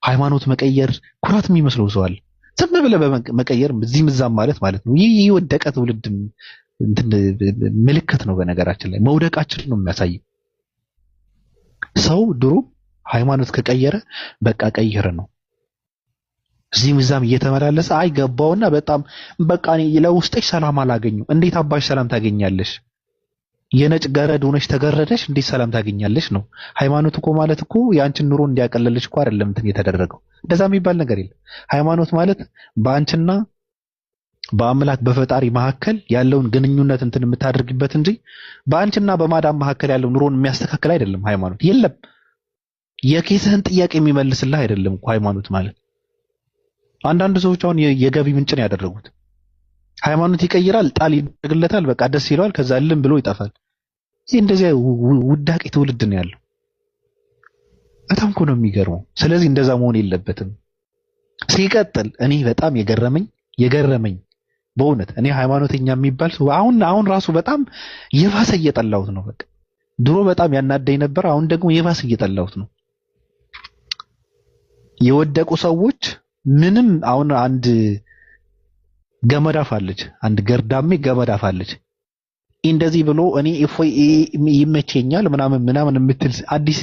ሃይማኖት መቀየር ኩራት የሚመስለው ሰው አለ። ዝም ብለህ በመቀየር እዚህም እዛም ማለት ነው። ይህ የወደቀ ትውልድ እንትን ምልክት ነው። በነገራችን ላይ መውደቃችን ነው የሚያሳየው። ሰው ድሮ ሃይማኖት ከቀየረ በቃ ቀየረ ነው። እዚህም እዛም እየተመላለሰ አይገባውና በጣም በቃ እኔ ለውስጥሽ ሰላም አላገኘው። እንዴት አባሽ ሰላም ታገኛለሽ? የነጭ ገረድ ሆነሽ ተገረደሽ እንዴት ሰላም ታገኛለሽ ነው። ሃይማኖት እኮ ማለት እኮ ያንቺን ኑሮ እንዲያቀልልሽ እኮ አይደለም እንትን የተደረገው። እንደዛ የሚባል ነገር የለም። ሃይማኖት ማለት በአንቺና በአምላክ በፈጣሪ መካከል ያለውን ግንኙነት እንትን የምታደርግበት እንጂ በአንቺና በማዳም መካከል ያለው ኑሮን የሚያስተካክል አይደለም። ሃይማኖት የለም። የኬስህን ጥያቄ የሚመልስልህ አይደለም እኮ ሃይማኖት ማለት። አንዳንድ ሰዎች አሁን የገቢ ምንጭ ነው ያደረጉት። ሃይማኖት ይቀይራል፣ ጣል ይደረግለታል፣ በቃ ደስ ይለዋል፣ ከዛ ልም ብሎ ይጠፋል። ይሄ እንደዚህ ውዳቂ ትውልድ ነው ያለው። በጣም እኮ ነው የሚገርመው። ስለዚህ እንደዛ መሆን የለበትም። ሲቀጥል እኔ በጣም የገረመኝ በእውነት እኔ ሃይማኖተኛ የሚባል ሰው አሁን ራሱ በጣም የባሰ እየጠላሁት ነው። በቃ ድሮ በጣም ያናደኝ ነበር፣ አሁን ደግሞ የባሰ እየጠላሁት ነው። የወደቁ ሰዎች ምንም አሁን አንድ ገመዳፍ አለች፣ አንድ ገርዳሜ ገመዳፍ አለች። እንደዚህ ብሎ እኔ እፎይ ይመቸኛል ምናምን የምትል አዲስ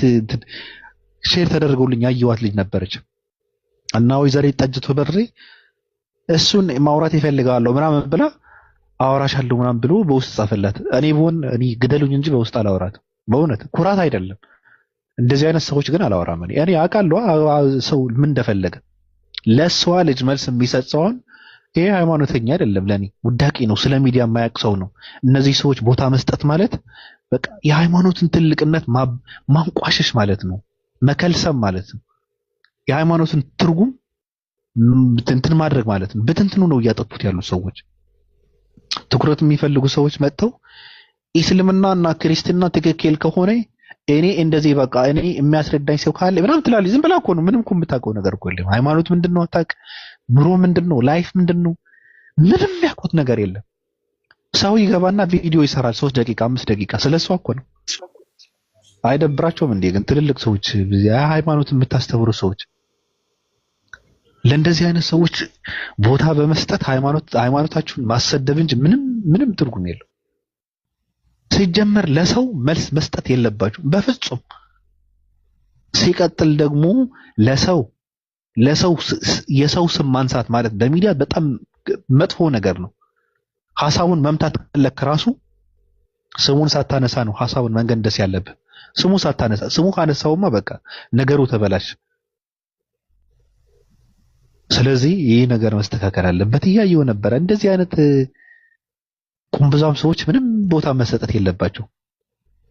ሼር ተደርጎልኝ ያየዋት ልጅ ነበረች እና ወይዘሪት ጠጅቶ በሬ እሱን ማውራት ይፈልጋለሁ ምናምን ብላ አወራሻለሁ ምናምን ብሎ በውስጥ ጻፈላት። እኔ ግደሉኝ እንጂ በውስጥ አላወራት። በእውነት ኩራት አይደለም። እንደዚህ አይነት ሰዎች ግን አላወራም። እኔ አውቃለሁ ሰው ምን እንደፈለገ። ለሷ ልጅ መልስ የሚሰጠውን ይሄ ሃይማኖተኛ አይደለም፣ ለኔ ውዳቂ ነው። ስለ ሚዲያ የማያውቅ ሰው ነው። እነዚህ ሰዎች ቦታ መስጠት ማለት በቃ የሃይማኖትን ትልቅነት ማንቋሸሽ ማለት ነው፣ መከልሰም ማለት ነው። የሃይማኖትን ትርጉም እንትን ማድረግ ማለት ነው። በትንትኑ ነው እያጠፉት ያሉ ሰዎች። ትኩረት የሚፈልጉ ሰዎች መጥተው እስልምናና ክርስትና ትክክል ከሆነ እኔ እንደዚህ በቃ እኔ የሚያስረዳኝ ሰው ካለ ምናምን ትላለች። ዝም ብላ እኮ ነው። ምንም እኮ የምታውቀው ነገር እኮ የለም። ሃይማኖት ምንድነው አታውቅ፣ ኑሮ ምንድነው፣ ላይፍ ምንድነው፣ ምንም የሚያውቁት ነገር የለም። ሰው ይገባና ቪዲዮ ይሰራል 3 ደቂቃ 5 ደቂቃ ስለሷ እኮ ነው። አይደብራቸውም እንዴ? ግን ትልልቅ ሰዎች ሃይማኖት የምታስተምሩ ሰዎች ለእንደዚህ አይነት ሰዎች ቦታ በመስጠት ሃይማኖታችሁን ማሰደብ እንጂ ምንም ትርጉም የለው። ሲጀመር ለሰው መልስ መስጠት የለባችሁ በፍጹም። ሲቀጥል ደግሞ ለሰው የሰው ስም ማንሳት ማለት በሚዲያ በጣም መጥፎ ነገር ነው። ሐሳቡን መምታት ከለክ ራሱ ስሙን ሳታነሳ ነው ሐሳቡን መንገንደስ ያለብህ። ስሙን ሳታነሳ፣ ስሙ ካነሳውማ በቃ ነገሩ ተበላሽ። ስለዚህ ይህ ነገር መስተካከል አለበት። እያየው ነበረ እንደዚህ አይነት ቁምብዛም ሰዎች ምንም ቦታ መሰጠት የለባቸው።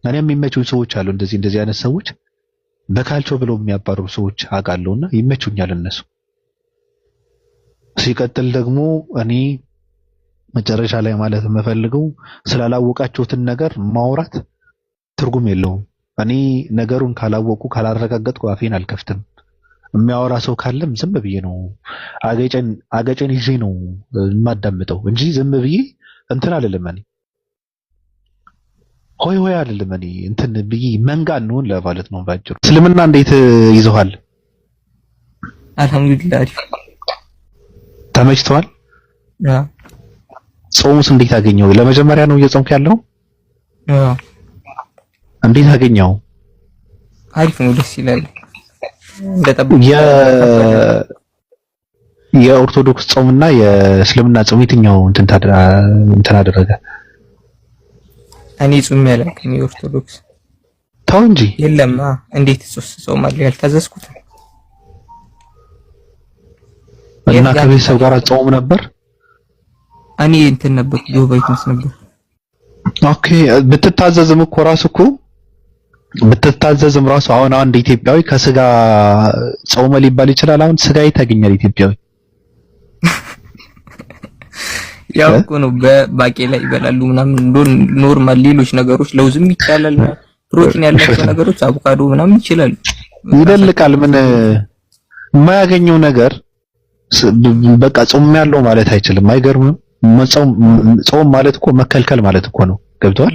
እኔ የሚመቹኝ ሰዎች አሉ እንደዚህ አይነት ሰዎች በካልቾ ብለው የሚያባሩ ሰዎች አውቃለሁና ይመቹኛል እነሱ። ሲቀጥል ደግሞ እኔ መጨረሻ ላይ ማለት የምፈልገው ስላላወቃችሁትን ነገር ማውራት ትርጉም የለውም። እኔ ነገሩን ካላወቁ ካላረጋገጥኩ አፌን አልከፍትም። የሚያወራ ሰው ካለም ዝም ብዬ ነው አገጨን ይዤ ነው የማዳምጠው እንጂ ዝም ብዬ እንትን አይደለም። እኔ ሆይ አይደለም። እኔ እንትን ብዬ መንጋ ነው ለማለት ነው ባጭሩ። እስልምና እንዴት ይዘዋል? አልሐምዱሊላህ ተመችቷል። ጾሙስ እንዴት አገኘው? ለመጀመሪያ ነው እየጾምክ ያለው? እንዴት አገኘው? አሪፍ ነው፣ ደስ ይላል። የኦርቶዶክስ ጾምና የእስልምና ጾም የትኛው እንትን አደረገ? እኔ ጾም ያላቀኝ የኦርቶዶክስ ተው እንጂ የለም። እንዴት ጾም አለ ያልታዘዝኩት? እና ከቤተሰብ ጋር ጾም ነበር? እኔ እንትን ነበር ጆባይት ነበር። ኦኬ ብትታዘዝም እኮ አሁን አንድ ኢትዮጵያዊ ከስጋ ጾመ ሊባል ይችላል። አሁን ስጋ ይታገኛል ኢትዮጵያዊ? ያው እኮ ነው በባቄላ ይበላሉ ምናምን ኖርማል። ሌሎች ነገሮች ለውዝም ይቻላል። ፕሮቲን ያላቸው ነገሮች አቮካዶ ምናምን ይችላል። ይደልቃል። ምን የማያገኘው ነገር በቃ ጾም ያለው ማለት አይችልም። አይገርምም? ጾም ማለት እኮ መከልከል ማለት እኮ ነው። ገብቷል?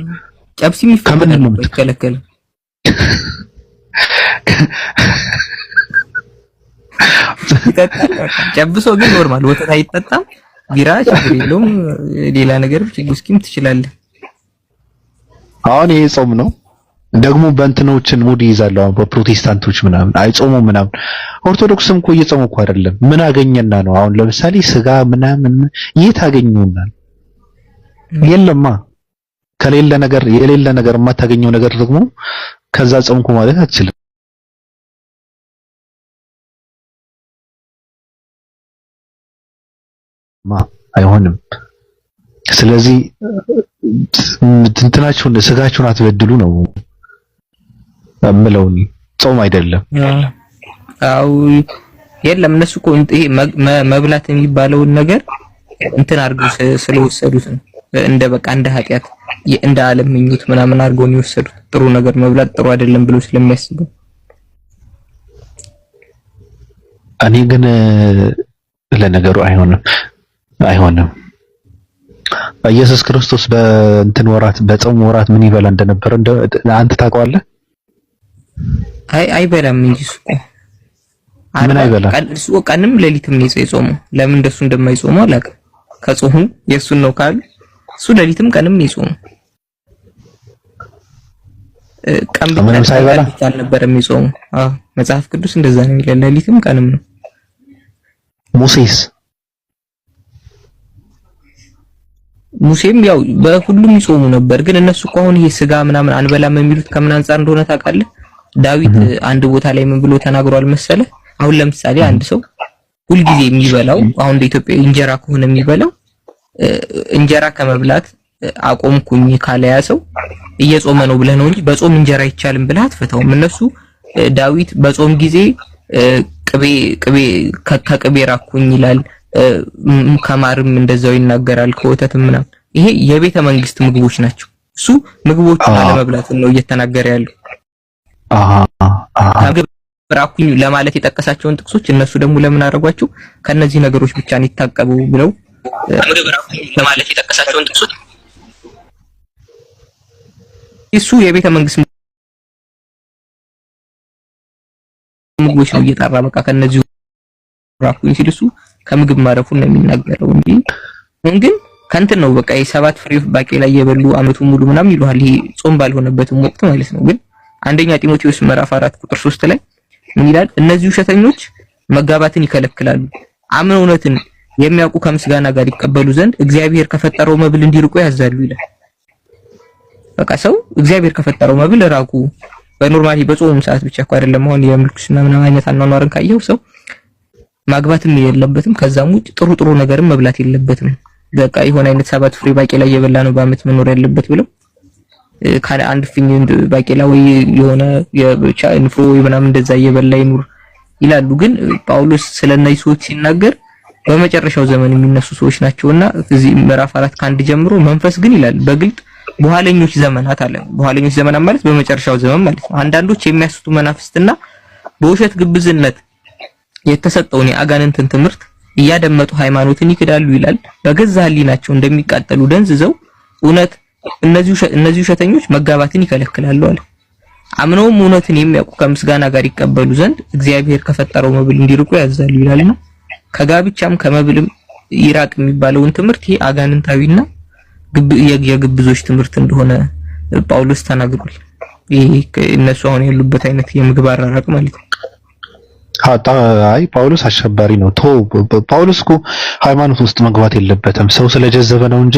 ጨብሲ የሚከለከል ይጠጣል። ጨብሶ ግን ኖርማል ወተት አይጠጣም። ቢራ ችግር የለውም። ሌላ ነገር ውስኪም ትችላለህ። አሁን ይሄ ጾም ነው ደግሞ በእንትኖችን ሙድ ይይዛሉ። አሁን በፕሮቴስታንቶች ምናምን አይጾሙም ምናምን። ኦርቶዶክስም እኮ እየጾሙ እኮ አይደለም። ምን አገኘና ነው? አሁን ለምሳሌ ስጋ ምናምን የት አገኙና? የለማ ከሌለ ነገር የሌለ ነገር የማታገኘው ነገር ደግሞ ከዛ ጾምኩ ማለት አትችልም። አይሆንም። ስለዚህ እንትናችሁን ስጋችሁን አትበድሉ ነው እምለው። ጾም አይደለም። አው የለም እነሱ እኮ ይሄ መብላት የሚባለውን ነገር እንትን አድርገው ስለወሰዱት ነው። እንደ በቃ እንደ ኃጢያት እንደ ዓለም ምኞት ምናምን አድርገው ነው የወሰዱት። ጥሩ ነገር መብላት ጥሩ አይደለም ብሎ ስለሚያስቡ። እኔ ግን ለነገሩ አይሆንም። ኢየሱስ ክርስቶስ በእንትን ወራት በጾም ወራት ምን ይበላ እንደነበረ አንተ ታውቀዋለህ? አይበላም እንጂ እሱ ምን አይበላም? ቀንም ሌሊትም ነው የጾመው። ለምን እንደሱ እንደማይጾሙ አላውቅም። ከጾሙ የሱን ነው ካሉ እሱ ሌሊትም ቀንም ነው የጾመው። ቀን ብቻ አልነበረም የጾመው። መጽሐፍ ቅዱስ እንደዛ ነው የሚለው። ሌሊትም ቀንም ነው። ሙሴም ያው በሁሉም ይጾሙ ነበር። ግን እነሱ እኮ አሁን ይሄ ስጋ ምናምን አንበላም የሚሉት ከምን አንፃር እንደሆነ ታውቃለህ? ዳዊት አንድ ቦታ ላይ ምን ብሎ ተናግሯል መሰለህ? አሁን ለምሳሌ አንድ ሰው ሁልጊዜ የሚበላው አሁን እንደ ኢትዮጵያ እንጀራ ከሆነ የሚበላው እንጀራ ከመብላት አቆምኩኝ ካለ ያ ሰው እየጾመ ነው ብለህ ነው እንጂ በጾም እንጀራ አይቻልም ብለህ አትፈታውም። እነሱ ዳዊት በጾም ጊዜ ቅቤ ከቅቤ ራኩኝ ይላል። ከማርም እንደዛው ይናገራል፣ ከወተትም ምናምን። ይሄ የቤተ መንግስት ምግቦች ናቸው። እሱ ምግቦቹን አለመብላት ነው እየተናገረ ያለው። ከምግብ ራኩኝ ለማለት የጠቀሳቸውን ጥቅሶች እነሱ ደግሞ ለምን አደረጓቸው? ከነዚህ ነገሮች ብቻ ነው ይታቀቡ ብለው ከምግብ ራኩኝ ለማለት የጠቀሳቸውን ጥቅሶች እሱ የቤተ መንግስት ምግቦች ነው እየጠራ በቃ ከነዚህ ራኩኝ ሲል እሱ ከምግብ ማረፉን ነው የሚናገረው እንጂ ግን ከንትን ነው በቃ የሰባት ፍሬ ባቄላ እየበሉ አመቱን ሙሉ ምናምን ይሉሃል። ይሄ ጾም ባልሆነበትም ወቅት ማለት ነው። ግን አንደኛ ጢሞቴዎስ ምዕራፍ 4 ቁጥር 3 ላይ ምን ይላል? እነዚህ ውሸተኞች መጋባትን ይከለክላሉ፣ አምነው እውነትን የሚያውቁ ከምስጋና ጋር ይቀበሉ ዘንድ እግዚአብሔር ከፈጠረው መብል እንዲርቁ ያዛሉ ይላል። በቃ ሰው እግዚአብሔር ከፈጠረው መብል ራቁ። በኖርማሊ በጾም ሰዓት ብቻ እኮ አይደለም። አሁን የምልክስና ምናምን አይነት አኗኗርን ካየው ሰው ማግባትም የለበትም። ከዛም ውጭ ጥሩ ነገርም መብላት የለበትም። በቃ የሆነ አይነት ሰባት ፍሬ ባቄላ እየበላ ነው በአመት መኖር ያለበት ብለው ካለ አንድ ፍኝ ባቄላ ወይ የሆነ የብቻ ንፍሮ ወይ ምናምን እንደዛ እየበላ ይኑር ይላሉ። ግን ጳውሎስ ስለነዚህ ሰዎች ሲናገር በመጨረሻው ዘመን የሚነሱ ሰዎች ናቸውና እዚህ ምዕራፍ 4 ከአንድ ጀምሮ መንፈስ ግን ይላል በግልጥ በኋለኞች ዘመናት አለ። በኋለኞች ዘመናት ማለት በመጨረሻው ዘመን ማለት ነው። አንዳንዶች የሚያስቱ መናፍስትና በውሸት ግብዝነት የተሰጠውን የአጋንንትን ትምህርት እያደመጡ ሃይማኖትን ይክዳሉ ይላል። በገዛ ሕሊናቸው እንደሚቃጠሉ ደንዝዘው እውነት እነዚህ ውሸተኞች መጋባትን ይከለክላሉ አለ። አምነውም እውነትን የሚያውቁ ከምስጋና ጋር ይቀበሉ ዘንድ እግዚአብሔር ከፈጠረው መብል እንዲርቁ ያዛሉ ይላልና ከጋብቻም ከመብልም ይራቅ የሚባለውን ትምህርት ይሄ አጋንንታዊና የግብዞች ትምህርት እንደሆነ ጳውሎስ ተናግሯል። ይሄ እነሱ አሁን ያሉበት አይነት የምግብ አራራቅ ማለት ነው። አይ ጳውሎስ አሸባሪ ነው። ጳውሎስ እኮ ሃይማኖት ውስጥ መግባት የለበትም ሰው ስለጀዘበ ነው እንጂ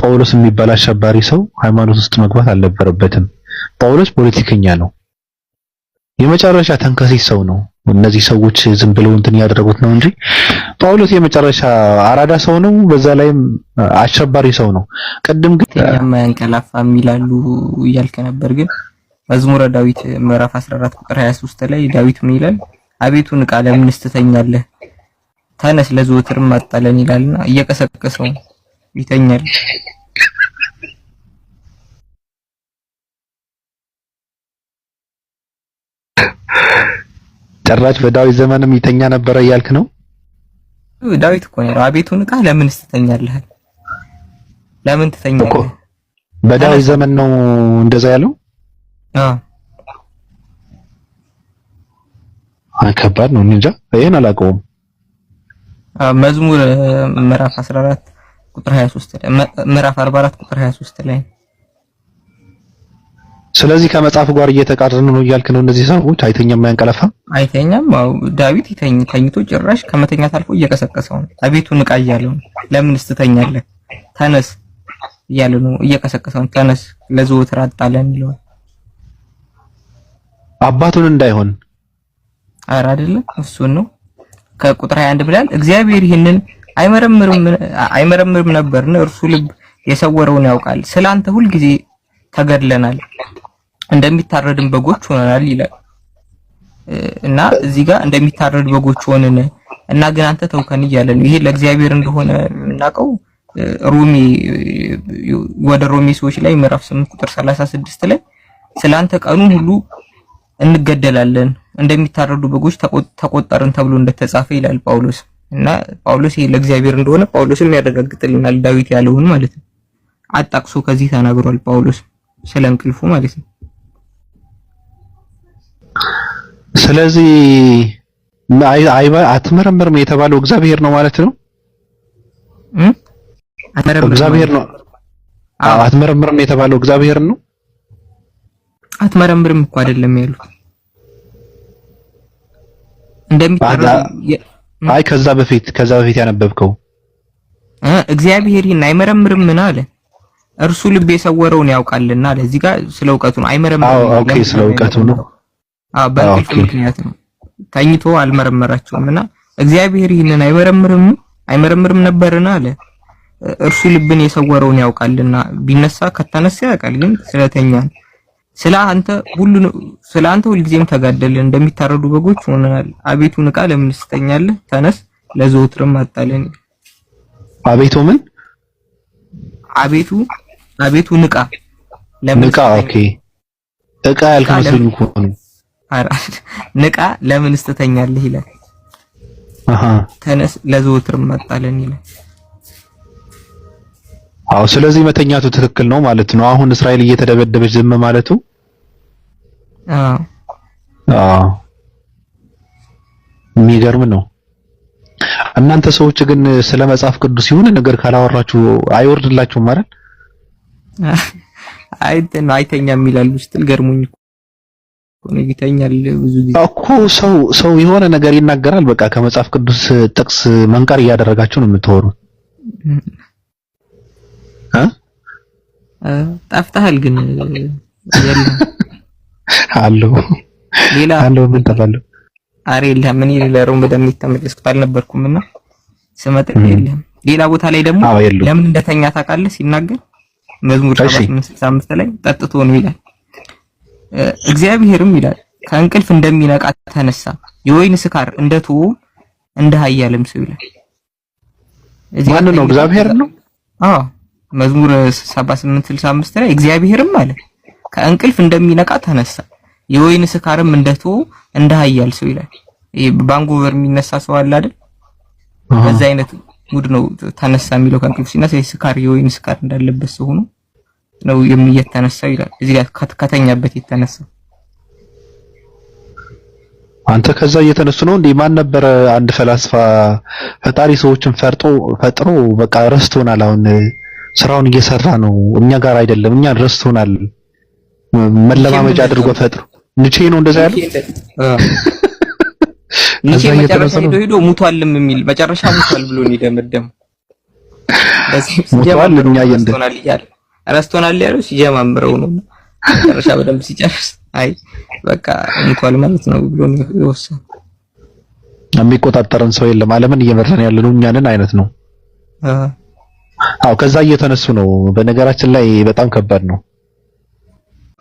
ጳውሎስ የሚባል አሸባሪ ሰው ሃይማኖት ውስጥ መግባት አልነበረበትም። ጳውሎስ ፖለቲከኛ ነው። የመጨረሻ ተንከሲስ ሰው ነው። እነዚህ ሰዎች ዝም ብለው እንትን ያደረጉት ነው እንጂ ጳውሎስ የመጨረሻ አራዳ ሰው ነው። በዛ ላይም አሸባሪ ሰው ነው። ቅድም ግን የማያንቀላፋም ይላሉ እያልከ ነበር። ግን መዝሙረ ዳዊት ምዕራፍ 14 ቁጥር 23 ላይ ዳዊት ምን ይላል? አቤቱ ንቃ፣ ለምን ስትተኛለህ? ተነስ፣ ለዘወትርም አጣለን ይላልና እየቀሰቀሰው ይተኛል። ጭራሽ በዳዊት ዘመንም ይተኛ ነበረ እያልክ ነው? ዳዊት እኮ ነው አቤቱ ንቃ፣ ለምን ስትተኛለህ? ለምን ትተኛለህ? በዳዊት ዘመን ነው እንደዛ ያለው? ከባድ ነው። እንጃ ይሄን አላውቀውም። መዝሙር ምዕራፍ 14 ቁጥር 23 ላይ ምዕራፍ 44 ቁጥር 23 ላይ። ስለዚህ ከመጽሐፍ ጋር እየተቃረኑ ነው እያልክ ነው? እነዚህ ሰዎች አይተኛም አያንቀላፋም? አይተኛም። ዳዊት ተኝቶ ጭራሽ ከመተኛት አልፎ እየቀሰቀሰው ነው። አቤቱ ንቃ እያለው ነው። ለምንስ ትተኛለህ? ተነስ እያለ ነው። እየቀሰቀሰው ነው። ተነስ ለዘወትር አጣለን ይለዋል። አባቱን እንዳይሆን ኧረ አይደለም እሱን ነው። ከቁጥር 21 ብላል እግዚአብሔር ይህንን አይመረምርም ነበርን? እርሱ ልብ የሰወረውን ያውቃል። ስላንተ ሁልጊዜ ተገድለናል፣ እንደሚታረድን በጎች ሆነናል ይላል እና እዚህ ጋር እንደሚታረድ በጎች ሆነን እና ግን አንተ ተውከን እያለ ነው። ይሄ ለእግዚአብሔር እንደሆነ የምናውቀው ወደ ሮሜ ሰዎች ላይ ምዕራፍ 8 ቁጥር 36 ላይ ስላንተ ቀኑን ሁሉ እንገደላለን እንደሚታረዱ በጎች ተቆጠርን ተብሎ እንደተጻፈ ይላል ጳውሎስ። እና ጳውሎስ ይሄ ለእግዚአብሔር እንደሆነ ጳውሎስም ያረጋግጥልናል፣ ዳዊት ያለውን ማለት ነው። አጣቅሶ ከዚህ ተናግሯል ጳውሎስ ስለ እንቅልፉ ማለት ነው። ስለዚህ አትመረምርም የተባለው እግዚአብሔር ነው ማለት ነው። እግዚአብሔር ነው። አትመረምርም የተባለው እግዚአብሔር ነው። አትመረምርም እኮ አይደለም ያሉት አይ ከዛ በፊት ያነበብከው እግዚአብሔር ይህን አይመረምርም ምን አለ? እርሱ ልብ የሰወረውን ያውቃልና አለ። እዚህ ጋር ስለ እውቀቱ ነው። አይመረምርም። ኦኬ ስለ እውቀቱ ነው። በእንቅልፍ ምክንያት ነው። ተኝቶ አልመረመራቸውምና እግዚአብሔር ይህንን አይመረምርም ነበርና አለ። እርሱ ልብን የሰወረውን ያውቃልና ቢነሳ ከተነሳ ያውቃል፣ ግን ስለተኛ ስለ አንተ ሁልጊዜም ተጋደልን እንደሚታረዱ በጎች ሆነናል። አቤቱ ንቃ፣ ለምን ትተኛለህ? ተነስ ለዘወትርም አጣለን። አቤቱ ምን? አቤቱ ንቃ፣ ለምን ንቃ። ኦኬ እቃ ያልከመስሉኝ እኮ ነው። ንቃ ለምን ትተኛለህ ይላል። ተነስ ለዘወትርም አጣለን ይላል። አዎ ስለዚህ መተኛቱ ትክክል ነው ማለት ነው። አሁን እስራኤል እየተደበደበች ዝም ማለቱ የሚገርም ነው። እናንተ ሰዎች ግን ስለ መጽሐፍ ቅዱስ የሆነ ነገር ካላወራችሁ አይወርድላችሁም ማለት አይተኛም ይላሉ ስትል ገርሞኝ እኮ ነው። ይተኛል ብዙ ጊዜ እኮ ሰው የሆነ ነገር ይናገራል። በቃ ከመጽሐፍ ቅዱስ ጥቅስ መንቀር እያደረጋችሁ ነው የምትወሩት። ጠፍተሃል ግን የለም አለው ሌላ አለው ምን ተባለው? አሬ የለም ምን ይለሩም በደምብ ተመለስኩት አልነበርኩምና ስመጥ የለም። ሌላ ቦታ ላይ ደግሞ ለምን እንደተኛ ታውቃለህ? ሲናገር መዝሙር 765 ላይ ጠጥቶ ነው ይላል። እግዚአብሔርም ይላል ከእንቅልፍ እንደሚነቃ ተነሳ፣ የወይን ስካር እንደተወ እንደ ኃያልም ሰው ይላል። እዚህ ማን ነው? እግዚአብሔር ነው። መዝሙር 7865 ላይ እግዚአብሔርም አለ ከእንቅልፍ እንደሚነቃ ተነሳ፣ የወይን ስካርም እንደተወ እንደ ኃያል ሰው ይላል። ይሄ ባንጎቨር የሚነሳ ሰው አለ አይደል? በዛ አይነት ሙድ ነው ተነሳ የሚለው። ከእንቅልፍ ሲነሳ ስካር የወይን ስካር እንዳለበት ሰው ሆኖ ነው የሚተነሳው ይላል። እዚህ ጋር ከተኛበት የተነሳ አንተ ከዛ እየተነሱ ነው እንዴ? ማን ነበር አንድ ፈላስፋ ፈጣሪ ሰዎችን ፈጥሮ በቃ ረስቶናል፣ አሁን ስራውን እየሰራ ነው እኛ ጋር አይደለም፣ እኛ ረስቶናል፣ መለማመጃ አድርጎ ፈጥሮ ንቼ ነው እንደዛ ያለው። ንቼ መጨረሻ ሄዶ ሙቷልም የሚል መጨረሻ ሙቷል ብሎ ነው የደመደመው። ሙቷል እኛ ረስቶናል ያለው ሲጀማምረው ነው። መጨረሻ በደንብ ሲጨርስ አይ በቃ ሙቷል ማለት ነው ብሎ ነው የወሰነው። የሚቆጣጠረን ሰው የለም፣ ዓለምን እየመራን ያለነው እኛ ነን አይነት ነው። አዎ ከዛ እየተነሱ ነው። በነገራችን ላይ በጣም ከባድ ነው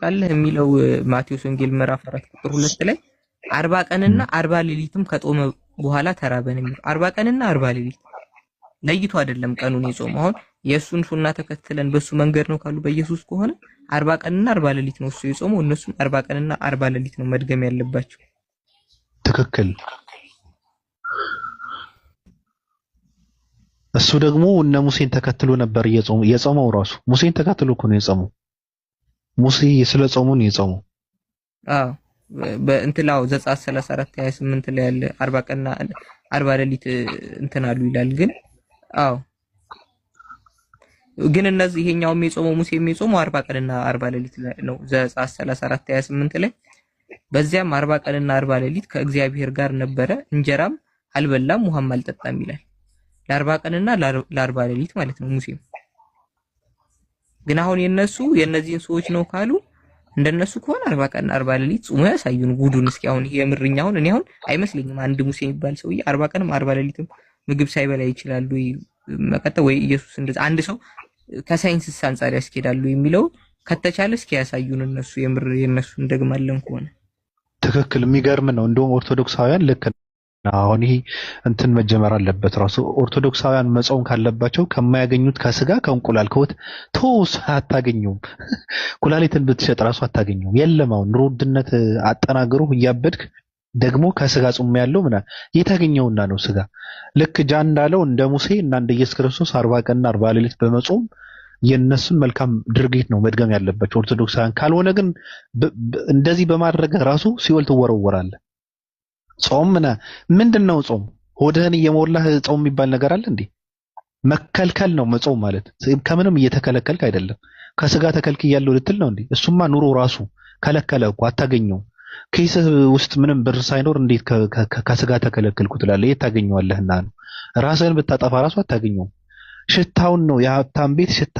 ቃል የሚለው ማቴዎስ ወንጌል ምዕራፍ 4 ቁጥር 2 ላይ 40 ቀንና 40 ሌሊትም ከጦመ በኋላ ተራበን የሚለው 40 ቀንና 40 ሌሊት ለይቶ አይደለም ቀኑን የጾመው። አሁን የእሱን ሱና ተከትለን በሱ መንገድ ነው ካሉ በኢየሱስ ከሆነ 40 ቀንና 40 ሌሊት ነው እሱ የጾመው። እነሱም 40 ቀንና 40 ሌሊት ነው መድገም ያለባቸው። ትክክል። እሱ ደግሞ እነ ሙሴን ተከትሎ ነበር የጾመው። ራሱ ሙሴን ተከትሎ እኮ ነው የጾመው። ሙሴ ስለ ጾሙ ነው የጾመው። በእንትላው ዘጸአት 34 28 ላይ ያለ 40 ቀንና 40 ሌሊት እንትን አሉ ይላል። ግን እነዚህ ይሄኛውም የጾመው ሙሴ የሚጾመው 40 ቀንና 40 ሌሊት ነው። ዘጸአት 34 28 ላይ በዚያም 40 ቀንና 40 ሌሊት ከእግዚአብሔር ጋር ነበረ፣ እንጀራም አልበላም ውሃም አልጠጣም ይላል። ለ40 ቀንና ለ40 ሌሊት ማለት ነው ሙሴም። ግን አሁን የነዚህን ሰዎች ነው ካሉ እንደነሱ ከሆነ 40 ቀንና 40 ሌሊት ጾሙ ያሳዩን ጉዱን። እስኪ አሁን ይሄ የምርኛውን እኔ አሁን አይመስለኝም አንድ ሙሴ የሚባል ሰውዬ 40 ቀንም 40 ሌሊትም ምግብ ሳይበላ ይችላሉ መቀጠል ወይ ኢየሱስ እንደዛ አንድ ሰው ከሳይንስ አንፃር ያስኬዳሉ የሚለው ከተቻለ እስኪ ያሳዩን እነሱ የምር የነሱ እንደግማለን ከሆነ ትክክል። የሚገርም ነው። እንደውም ኦርቶዶክሳውያን ልክ ነው። አሁን ይሄ እንትን መጀመር አለበት ራሱ ኦርቶዶክሳውያን መጾም ካለባቸው ከማያገኙት ከስጋ ከእንቁላል ከወት ተውስ አታገኙም። ኩላሊትን ብትሸጥ ራሱ አታገኙም። የለም አሁን ኑሮ ውድነት አጠናግሮ እያበድክ ደግሞ ከስጋ ጾም ያለው የታገኘውና ነው ስጋ ልክ ጃን እንዳለው እንደ ሙሴ እና እንደ ኢየሱስ ክርስቶስ 40 ቀንና 40 ሌሊት በመጾም የነሱን መልካም ድርጊት ነው መድገም ያለባቸው ኦርቶዶክሳውያን። ካልሆነ ግን እንደዚህ በማድረግ ራሱ ሲኦል ትወረወራለህ። ጾም ምንድነው? ጾም ሆድህን እየሞላህ ጾም የሚባል ነገር አለ እንዴ? መከልከል ነው መጾም ማለት። ከምንም እየተከለከልክ አይደለም። ከስጋ ተከልክያለሁ ልትል ነው እንዴ? እሱማ ኑሮ ራሱ ከለከለ እኮ አታገኘው። ኪስህ ውስጥ ምንም ብር ሳይኖር እንዴት ከስጋ ተከለከልኩ ትላለህ? የት ታገኘዋለህና ነው? ራስህን ብታጠፋ ራሱ አታገኘውም። ሽታውን ነው የሀብታም ቤት ሽታ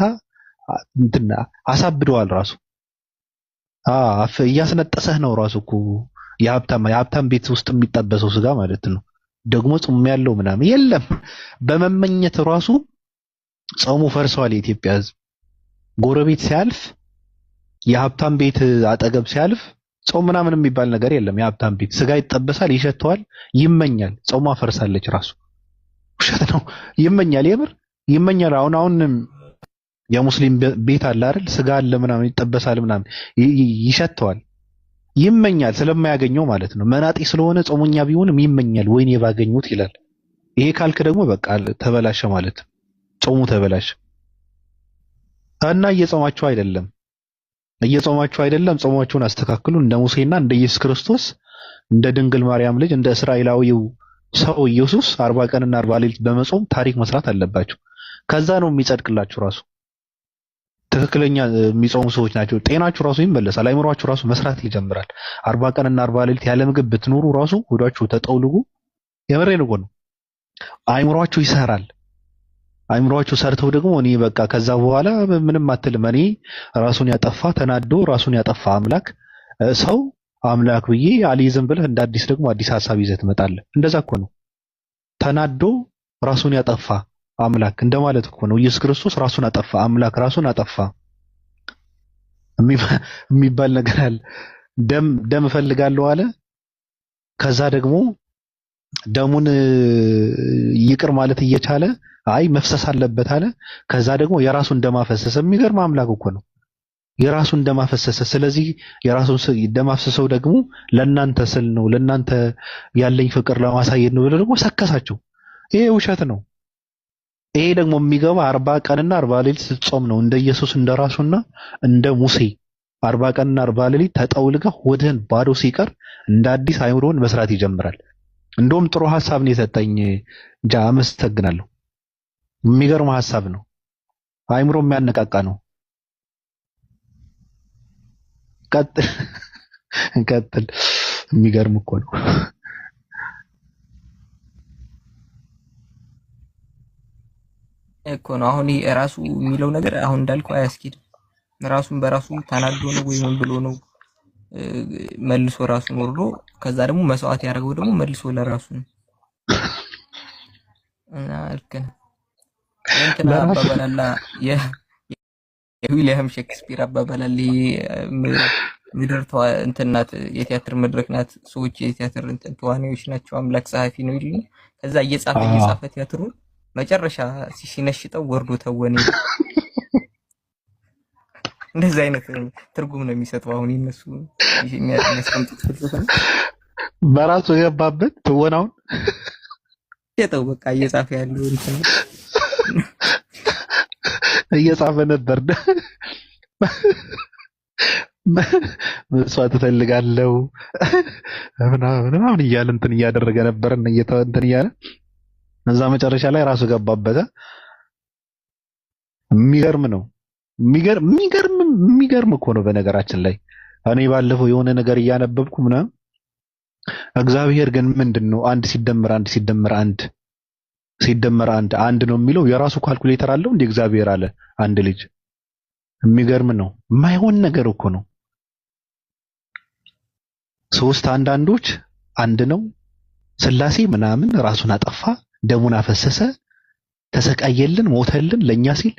እንትና አሳብደዋል ራሱ እያስነጠሰህ ነው ራሱ እኮ የሀብታም ቤት ውስጥ የሚጠበሰው ስጋ ማለት ነው። ደግሞ ጾም ያለው ምናምን የለም። በመመኘት ራሱ ጾሙ ፈርሰዋል። የኢትዮጵያ ሕዝብ ጎረቤት ሲያልፍ የሀብታም ቤት አጠገብ ሲያልፍ ጾም ምናምን የሚባል ነገር የለም። የሀብታም ቤት ስጋ ይጠበሳል፣ ይሸተዋል፣ ይመኛል። ጾሟ ፈርሳለች ራሱ ውሸት ነው። ይመኛል፣ የምር ይመኛል። አሁን የሙስሊም ቤት አለ አይደል? ስጋ አለ ምናምን ይጠበሳል ምናምን ይሸተዋል፣ ይመኛል ስለማያገኘው ማለት ነው። መናጤ ስለሆነ ጾመኛ ቢሆንም ይመኛል፣ ወይኔ ባገኙት ይላል። ይሄ ካልክ ደግሞ በቃ ተበላሸ ማለት ነው። ጾሙ ተበላሸ እና እየጾማችሁ አይደለም። ጾማችሁን አስተካክሉ። እንደ ሙሴና እንደ ኢየሱስ ክርስቶስ እንደ ድንግል ማርያም ልጅ እንደ እስራኤላዊው ሰው ኢየሱስ 40 ቀንና 40 ሌሊት በመጾም ታሪክ መስራት አለባችሁ። ከዛ ነው የሚጸድቅላችሁ። ራሱ ትክክለኛ የሚጾሙ ሰዎች ናቸው። ጤናችሁ ራሱ ይመለሳል። አይምሯችሁ ራሱ መስራት ይጀምራል። 40 ቀንና 40 ሌሊት ያለ ምግብ ብትኖሩ ራሱ ሆዳችሁ ተጠውልጉ። የምሬን እኮ ነው። አይምሯችሁ ይሰራል። አይምሯችሁ ሰርተው ደግሞ እኔ በቃ ከዛ በኋላ ምንም አትልም። እኔ ራሱን ያጠፋ ተናዶ ራሱን ያጠፋ አምላክ ሰው አምላክ ብዬ አልይዝም ብለህ እንደ አዲስ ደግሞ አዲስ ሐሳብ ይዘህ ትመጣለህ። እንደዛ እኮ ነው። ተናዶ ራሱን ያጠፋ አምላክ እንደማለት እኮ ነው። ኢየሱስ ክርስቶስ ራሱን አጠፋ፣ አምላክ ራሱን አጠፋ የሚባል ነገር አለ። ደም እፈልጋለሁ አለ። ከዛ ደግሞ ደሙን ይቅር ማለት እየቻለ አይ መፍሰስ አለበት አለ። ከዛ ደግሞ የራሱን ደም አፈሰሰ። የሚገርም አምላክ እኮ ነው። የራሱን ደም አፈሰሰ። ስለዚህ የራሱን ደም አፍሰሰው ደግሞ ለእናንተ ስል ነው፣ ለእናንተ ያለኝ ፍቅር ለማሳየት ነው ብሎ ደግሞ ሰከሳቸው። ይሄ ውሸት ነው። ይሄ ደግሞ የሚገባ 40 ቀንና 40 ሌሊት ስትጾም ነው። እንደ ኢየሱስ እንደራሱና እንደ ሙሴ 40 ቀንና 40 ሌሊት ተጠውልጋ ሆድህን ባዶ ሲቀር እንደ አዲስ አይምሮን መስራት ይጀምራል። እንደውም ጥሩ ሐሳብ ነው የሰጠኝ እንጃ፣ አመሰግናለሁ። የሚገርም ሐሳብ ነው። አይምሮ የሚያነቃቃ ነው። ቀጥል። የሚገርም እኮ ነው እኮ ነው። አሁን ራሱ የሚለው ነገር አሁን እንዳልኩ አያስኬድም። ራሱን በራሱ ተናዶ ነው ወይ ምን ብሎ ነው መልሶ ራሱን ወርዶ ከዛ ደግሞ መስዋዕት ያደረገው ደግሞ መልሶ ለራሱ ነው እና ልክ ነው። እንትና አባባላላ የዊሊያም ሼክስፒር አባባላል ምድር እንትን ናት፣ የቲያትር መድረክ ናት፣ ሰዎች የቲያትር እንትን ተዋናዮች ናቸው፣ አምላክ ጸሐፊ ነው ይል። ከዛ እየጻፈ ቲያትሩን መጨረሻ ሲነሽጠው ወርዶ ተወነ። እንደዚህ አይነት ትርጉም ነው የሚሰጠው። አሁን እነሱ የሚያስቀምጡት ፍልስፍና በራሱ የገባበት ትወናውን የጠው በቃ እየጻፈ ያለው እንትን እየጻፈ ነበር። መስዋዕት እፈልጋለሁ ምናምን እያለ እንትን እያደረገ ነበር እንትን እያለ እዛ መጨረሻ ላይ ራሱ ገባበት። የሚገርም ነው። የሚገርም እኮ ነው። በነገራችን ላይ እኔ ባለፈው የሆነ ነገር እያነበብኩ ምናምን እግዚአብሔር ግን ምንድነው አንድ ሲደመር አንድ ሲደመር አንድ ነው የሚለው የራሱ ካልኩሌተር አለው እንደ እግዚአብሔር አለ አንድ ልጅ። የሚገርም ነው። የማይሆን ነገር እኮ ነው። ሶስት አንዳንዶች አንድ ነው። ስላሴ ምናምን ራሱን አጠፋ፣ ደሙን አፈሰሰ፣ ተሰቃየልን፣ ሞተልን ለኛ ሲል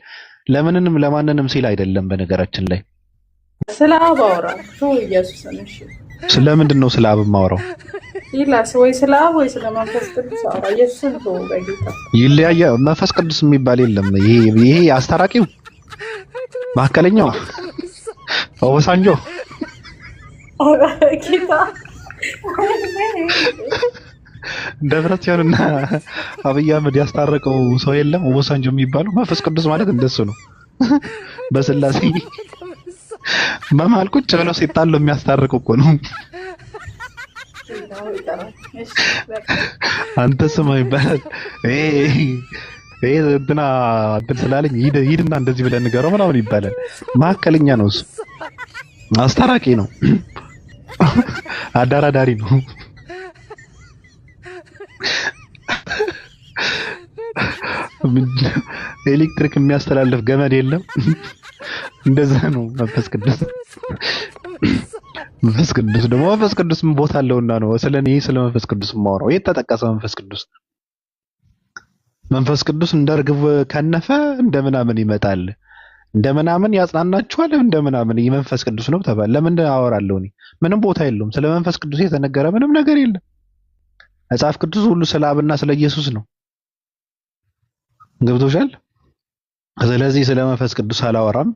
ለምንንም ለማንንም ሲል አይደለም። በነገራችን ላይ ስለ አብ አውራ ኢየሱስ ነሽ። ስለምንድን ነው ስለ አብ ማውራው? ይላስ ወይ ስለ አብ ወይ ስለ መንፈስ ቅዱስ አውራ። ኢየሱስን ነው በጌታ ይለያየ። መንፈስ ቅዱስ የሚባል የለም። ይሄ አስታራቂው ማከለኛው ኦባሳንጆ ጌታ ደብረጽዮንና አብይ አህመድ ያስታረቀው ሰው የለም። ኦባሳንጆ የሚባለው መንፈስ ቅዱስ ማለት እንደሱ ነው። በስላሴ በመሃል ቁጭ ብለው ሲጣሉ የሚያስታርቅ እኮ ነው። አንተ ስማ ይባላል። ይሄ እንትና እንትን ስላለኝ ሂድና እንደዚህ ብለን ንገረው ምናምን ይባላል። ማከለኛ ነው እሱ። አስታራቂ ነው። አዳራዳሪ ነው። ኤሌክትሪክ የሚያስተላልፍ ገመድ የለም። እንደዛ ነው መንፈስ ቅዱስ። መንፈስ ቅዱስ ደግሞ መንፈስ ቅዱስ ምን ቦታ አለውና ነው ስለኔ ስለ መንፈስ ቅዱስ ማወራው? የት ተጠቀሰ መንፈስ ቅዱስ? መንፈስ ቅዱስ እንደርግብ ከነፈ እንደምናምን ይመጣል፣ እንደምናምን ያጽናናችኋል፣ እንደምናምን የመንፈስ ቅዱስ ነው ተባለ። ለምን አወራለሁ እኔ? ምንም ቦታ የለውም። ስለ መንፈስ ቅዱስ የተነገረ ምንም ነገር የለም። መጽሐፍ ቅዱስ ሁሉ ስለ አብና ስለ ኢየሱስ ነው። ገብቶሻል? ስለዚህ ስለ መንፈስ ቅዱስ አላወራም፣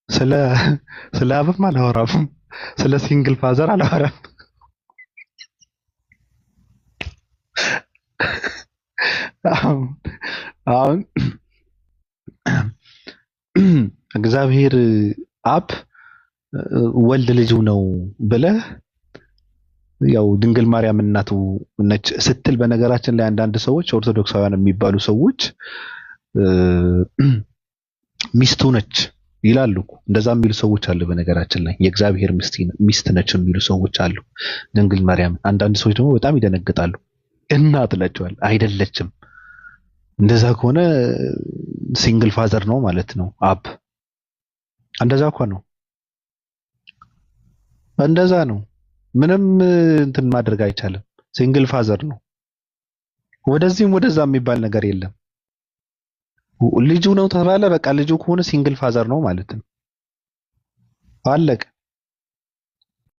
ስለ አብም አላወራም፣ ስለ ሲንግል ፋዘር አላወራም። አሁን እግዚአብሔር አብ ወልድ ልጁ ነው ብለህ ያው ድንግል ማርያም እናቱ ነች ስትል፣ በነገራችን ላይ አንዳንድ ሰዎች ኦርቶዶክሳውያን የሚባሉ ሰዎች ሚስቱ ነች ይላሉ። እንደዛ የሚሉ ሰዎች አሉ። በነገራችን ላይ የእግዚአብሔር ሚስት ነች የሚሉ ሰዎች አሉ ድንግል ማርያም። አንዳንድ ሰዎች ደግሞ በጣም ይደነግጣሉ። እናት ነችዋል። አይደለችም። እንደዛ ከሆነ ሲንግል ፋዘር ነው ማለት ነው አብ። እንደዛ እኮ ነው። እንደዛ ነው። ምንም እንትን ማድረግ አይቻልም። ሲንግል ፋዘር ነው። ወደዚህም ወደዛ የሚባል ነገር የለም። ልጁ ነው ተባለ፣ በቃ ልጁ ከሆነ ሲንግል ፋዘር ነው ማለት ነው። አለቀ።